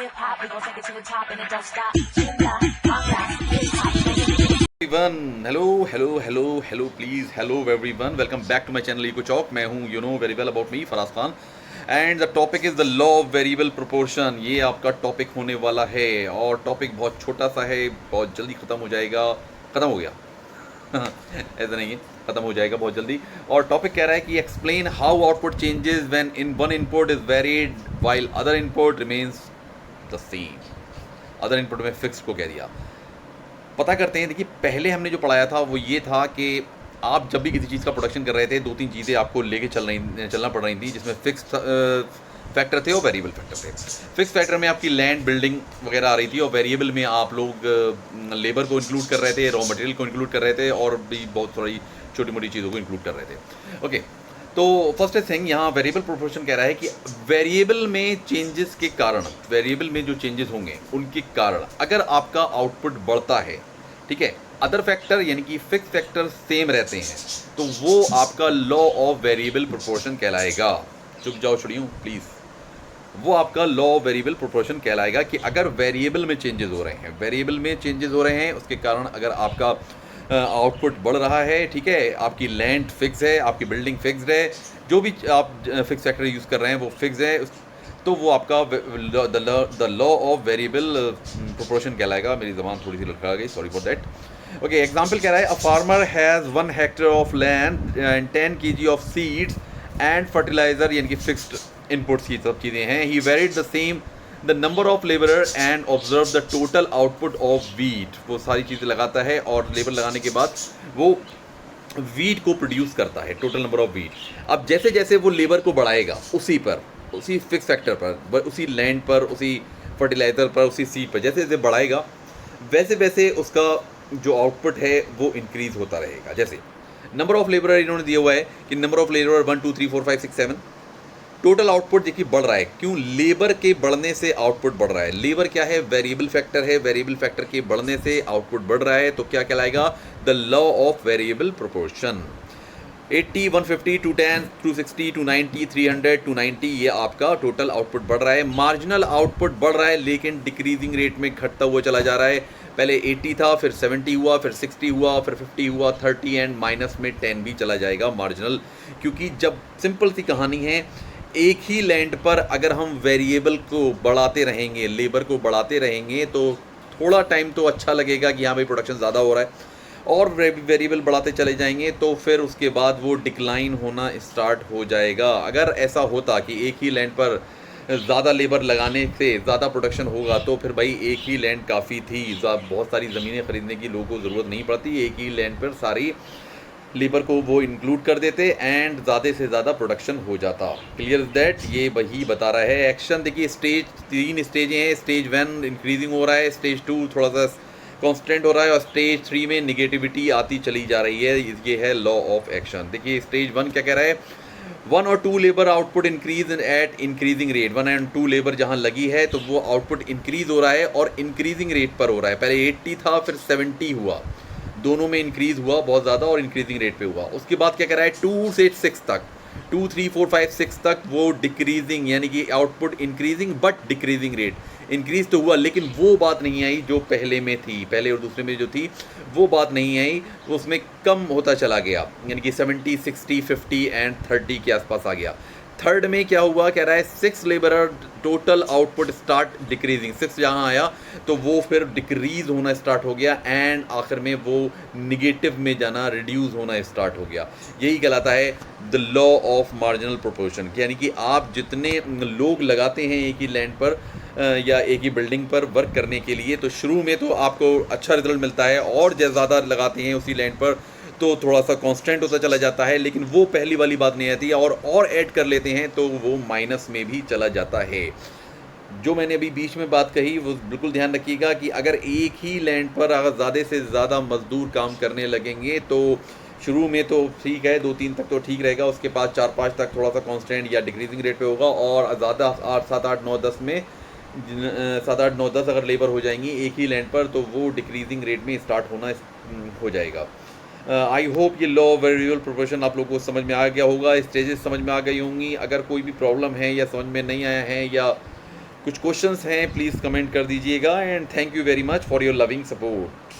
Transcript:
hip hop, we gon' take it to the top and it don't stop. Chinga, conga, hip hop, everyone, hello, please, hello everyone, welcome back to my channel Eco Chalk. मैं हूँ, you know very well about me, Faraz Khan, and the topic is the law of variable proportion. ये आपका topic होने वाला है और topic बहुत छोटा सा है, बहुत जल्दी ख़त्म हो जाएगा, ख़त्म हो गया ऐसा नहीं है, ख़त्म हो जाएगा बहुत जल्दी। और टॉपिक कह रहा है कि explain how output changes when in one input is varied while other input remains the same. Other input में फिक्स को कह दिया। पता करते हैं, देखिए पहले हमने जो पढ़ाया था वो ये था कि आप जब भी किसी चीज़ का प्रोडक्शन कर रहे थे, दो तीन चीज़ें आपको लेके चलना पड़ रही थी, जिसमें फिक्स फैक्टर थे और वेरिएबल फैक्टर थे। फिक्स फैक्टर में आपकी लैंड बिल्डिंग वगैरह आ रही थी और वेरिएबल में आप लोग लेबर को इंक्लूड कर रहे थे, रॉ मटेरियल को इंक्लूड कर रहे थे और भी बहुत सारी छोटी मोटी चीज़ों को इंक्लूड कर रहे थे। ओके, तो फर्स्ट थिंग यहाँ वेरिएबल प्रोपोर्शन कह रहा है कि वेरिएबल में चेंजेस के कारण, वेरिएबल में जो चेंजेस होंगे उनके कारण अगर आपका आउटपुट बढ़ता है, ठीक है, अदर फैक्टर यानी कि फिक्स फैक्टर सेम रहते हैं, तो वो आपका लॉ ऑफ वेरिएबल प्रोपोर्शन कहलाएगा। चुप जाओ छुड़ियों प्लीज़। वो आपका लॉ ऑफ वेरिएबल प्रोपोर्शन कहलाएगा कि अगर वेरिएबल में चेंजेस हो रहे हैं, वेरिएबल में चेंजेस हो रहे हैं, उसके कारण अगर आपका आउटपुट बढ़ रहा है, ठीक है, आपकी लैंड फिक्स है, आपकी बिल्डिंग फिक्स्ड है, जो भी आप फिक्स फैक्टर यूज़ कर रहे हैं वो फिक्स है, तो वो आपका the law of variable proportion कहलाएगा। मेरी ज़बान थोड़ी सी लड़खड़ा गई, sorry for that. Okay, example कह रहा है, a farmer has 1 hectare of land and 10 kg of seeds and fertiliser, यानी कि फिक्स्ड इनपुट्स की सब चीज़ें हैं। He varied the same the number of labourer and observe the total output of wheat. वो सारी चीज़ें लगाता है और लेबर लगाने के बाद वो वीट को प्रोड्यूस करता है, टोटल नंबर ऑफ वीट। अब जैसे जैसे वो लेबर को बढ़ाएगा उसी पर, उसी फिक्स फैक्टर पर, उसी लैंड पर, उसी फर्टिलाइज़र पर, उसी सीड पर, जैसे जैसे बढ़ाएगा वैसे वैसे उसका जो आउटपुट है वो इंक्रीज़ होता रहेगा। जैसे नंबर ऑफ लेबर इन्होंने दिया हुआ है कि number of labour 1 2 3 4 5 6 7, total output देखिए बढ़ रहा है। क्यों? लेबर के बढ़ने से आउटपुट बढ़ रहा है। लेबर क्या है? वेरिएबल फैक्टर है। वेरिएबल फैक्टर के बढ़ने से आउटपुट बढ़ रहा है, तो क्या कहलाएगा? The law of variable proportion. 80 150 210 260 290 300 290, ये आपका टोटल आउटपुट बढ़ रहा है। मार्जिनल आउटपुट बढ़ रहा है लेकिन डिक्रीजिंग रेट में घटता हुआ चला जा रहा है। पहले 80 था, फिर 70 हुआ, फिर 60 हुआ, फिर 50 हुआ, 30 एंड माइनस में 10 भी चला जाएगा मार्जिनल। क्योंकि जब सिंपल सी कहानी है, एक ही लैंड पर अगर हम वेरिएबल को बढ़ाते रहेंगे, लेबर को बढ़ाते रहेंगे, तो थोड़ा टाइम तो अच्छा लगेगा कि हाँ भाई प्रोडक्शन ज़्यादा हो रहा है, और वेरिएबल बढ़ाते चले जाएंगे तो फिर उसके बाद वो डिक्लाइन होना स्टार्ट हो जाएगा। अगर ऐसा होता कि एक ही लैंड पर ज़्यादा लेबर लगाने से ज़्यादा प्रोडक्शन होगा, तो फिर भाई एक ही लैंड काफ़ी थी, बहुत सारी ज़मीनें ख़रीदने की लोगों को ज़रूरत नहीं पड़ती, एक ही लैंड पर सारी लेबर को वो इंक्लूड कर देते एंड ज़्यादा से ज़्यादा प्रोडक्शन हो जाता। Clear is that? ये वही बता रहा है। एक्शन देखिए, स्टेज 3 स्टेजें हैं। स्टेज 1 इंक्रीजिंग हो रहा है, स्टेज 2 थोड़ा सा कांस्टेंट हो रहा है और स्टेज 3 में निगेटिविटी आती चली जा रही है। ये है लॉ ऑफ एक्शन। देखिए स्टेज 1 क्या कह रहा है? 1 और 2 labour output increase at increasing rate. 1 and 2 labour जहाँ लगी है तो वो आउटपुट इंक्रीज हो रहा है और इंक्रीजिंग रेट पर हो रहा है। पहले 80 था, फिर 70 हुआ, दोनों में इंक्रीज हुआ बहुत ज़्यादा और इंक्रीजिंग रेट पे हुआ। उसके बाद क्या कह रहा है? 2 से 6 तक, 2 3 4 5 6 तक वो डिक्रीजिंग, यानी कि output increasing but decreasing rate. Increase तो हुआ लेकिन वो बात नहीं आई जो पहले में थी, पहले और दूसरे में जो थी वो बात नहीं आई, उसमें कम होता चला गया, यानी कि 70 60 50 एंड 30 के आसपास आ गया। थर्ड में क्या हुआ? कह रहा है 6 labour total output start decreasing. 6 जहाँ आया तो वो फिर डिक्रीज होना स्टार्ट हो गया एंड आखिर में वो निगेटिव में जाना, रिड्यूस होना स्टार्ट हो गया। यही कहलाता है the law of marginal proportion. यानी कि आप जितने लोग लगाते हैं एक ही लैंड पर या एक ही बिल्डिंग पर वर्क करने के लिए, तो शुरू में तो आपको अच्छा रिजल्ट मिलता है, और जब ज़्यादा लगाते हैं उसी लैंड पर तो थोड़ा सा कांस्टेंट होता चला जाता है, लेकिन वो पहली वाली बात नहीं आती, और ऐड कर लेते हैं तो वो माइनस में भी चला जाता है। जो मैंने अभी बीच में बात कही वो बिल्कुल ध्यान रखिएगा कि अगर एक ही लैंड पर अगर ज़्यादा से ज़्यादा मज़दूर काम करने लगेंगे तो शुरू में तो ठीक है, 2-3 तक तो ठीक रहेगा, उसके बाद 4-5 तक थोड़ा सा कांस्टेंट या डिक्रीजिंग रेट पे होगा, और ज़्यादा 8 7 8 9 10 में 7 8 9 10 अगर लेबर हो जाएंगी एक ही लैंड पर तो वो डिक्रीजिंग रेट में स्टार्ट होना हो जाएगा। आई होप ये लॉ ऑफ वेरिएबल प्रोपोर्शन आप लोगों को समझ में आ गया होगा, स्टेजेस समझ में आ गई होंगी। अगर कोई भी प्रॉब्लम है या समझ में नहीं आया है या कुछ क्वेश्चंस हैं प्लीज़ कमेंट कर दीजिएगा, and thank you very much for your loving support.